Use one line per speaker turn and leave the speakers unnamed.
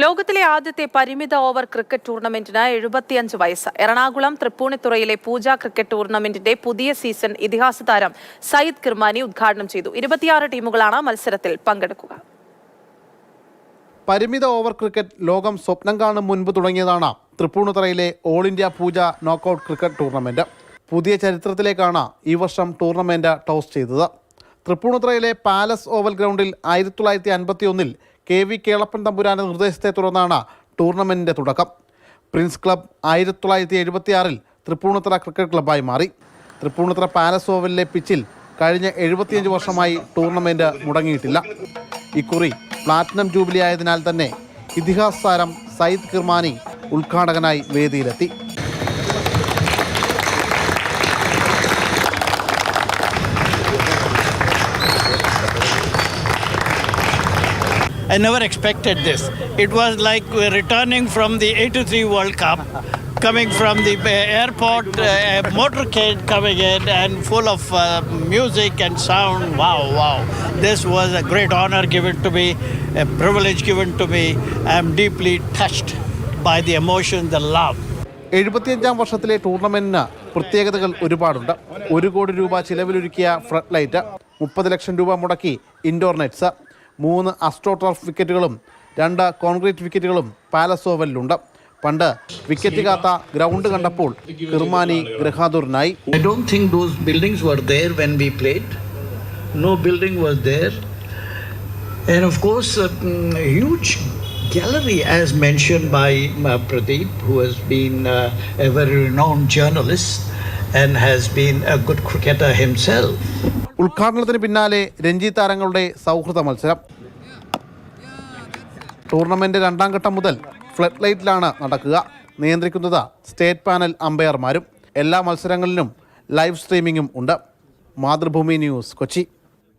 ലോകത്തിലെ ആദ്യത്തെ പരിമിത ഓവർ ക്രിക്കറ്റ് ടൂർണമെന്റിന് 75 വയസ്സ്. എറണാകുളം തൃപ്പൂണിത്തുറയിലെ പൂജ ക്രിക്കറ്റ് ടൂർണമെന്റിന്റെ പുതിയ സീസൺ ഇതിഹാസ താരം സയ്യിദ് കിർമാനി ഉദ്ഘാടനം ചെയ്തു. 26 ടീമുകളാണ് മത്സരത്തിൽ പങ്കെടുക്കുക.
പരിമിത ഓവർ ക്രിക്കറ്റ് ലോകം സ്വപ്നം കാണും മുൻപ് തുടങ്ങിയതാണ് തൃപ്പൂണിത്തുറയിലെ ഓൾ ഇന്ത്യ പൂജ നോക്കൌട്ട് ക്രിക്കറ്റ് ടൂർണമെന്റ്. പുതിയ ചരിത്രത്തിലേക്കാണ് ഈ വർഷം ടൂർണമെന്റ് ടോസ് ചെയ്തത്. തൃപ്പൂണിത്തുറയിലെ പാലസ് ഓവൽ ഗ്രൗണ്ടിൽ 1951 KV കേളപ്പൻ തമ്പുരാന്റെ നിർദ്ദേശത്തെ തുടർന്നാണ് ടൂർണമെന്റിന്റെ തുടക്കം. പ്രിൻസ് ക്ലബ് 1976 തൃപ്പൂണിത്തുറ ക്രിക്കറ്റ് ക്ലബ്ബായി മാറി. തൃപ്പൂണിത്തുറ പാലസ് ഓവലിലെ പിച്ചിൽ കഴിഞ്ഞ 75 വർഷമായി ടൂർണമെന്റ് മുടങ്ങിയിട്ടില്ല. ഇക്കുറി പ്ലാറ്റിനം ജൂബിലി ആയതിനാൽ തന്നെ ഇതിഹാസ താരം Sayyid Kirmani ഉദ്ഘാടകനായി വേദിയിലെത്തി.
I never expected this. It was like we're returning from the 83 World Cup, coming from the airport, a motorcade coming in and full of music and sound. Wow. This was a great honor given to me, a privilege given to me. I am deeply touched by the emotion, the love.
75 വർഷത്തിലെ ടൂർണമെന്റിന് പ്രത്യേകതകൾ ഒരുപാടുണ്ട്. 1 കോടി രൂപ ചിലവിലൊരുക്കിയ flood light, 30 ലക്ഷം രൂപ മുടക്കി indoor nets, 3 astro turf വിക്കറ്റുകളും 2 concrete വിക്കറ്റുകളും പാലസ് ഓവലിലുണ്ട്. പണ്ട് വിക്കറ്റ് കാത്ത ഗ്രൗണ്ട് കണ്ടപ്പോൾ Kirmani ഗൃഹാതുരനായി.
I don't think those buildings were there when we played. No building was there. And of course, a huge gallery, as mentioned by Pradeep, who has been a very renowned journalist and has been a good cricketer himself.
ഉദ്ഘാടനത്തിന് പിന്നാലെ രഞ്ജി താരങ്ങളുടെ സൗഹൃദ മത്സരം. Tournament 2ാം ഘട്ടം മുതൽ flood ലൈറ്റിലാണ് നടക്കുക. നിയന്ത്രിക്കുന്നത് state panel അമ്പയർമാരും. എല്ലാ മത്സരങ്ങളിലും ലൈവ് സ്ട്രീമിംഗും ഉണ്ട്. മാതൃഭൂമി ന്യൂസ്, കൊച്ചി.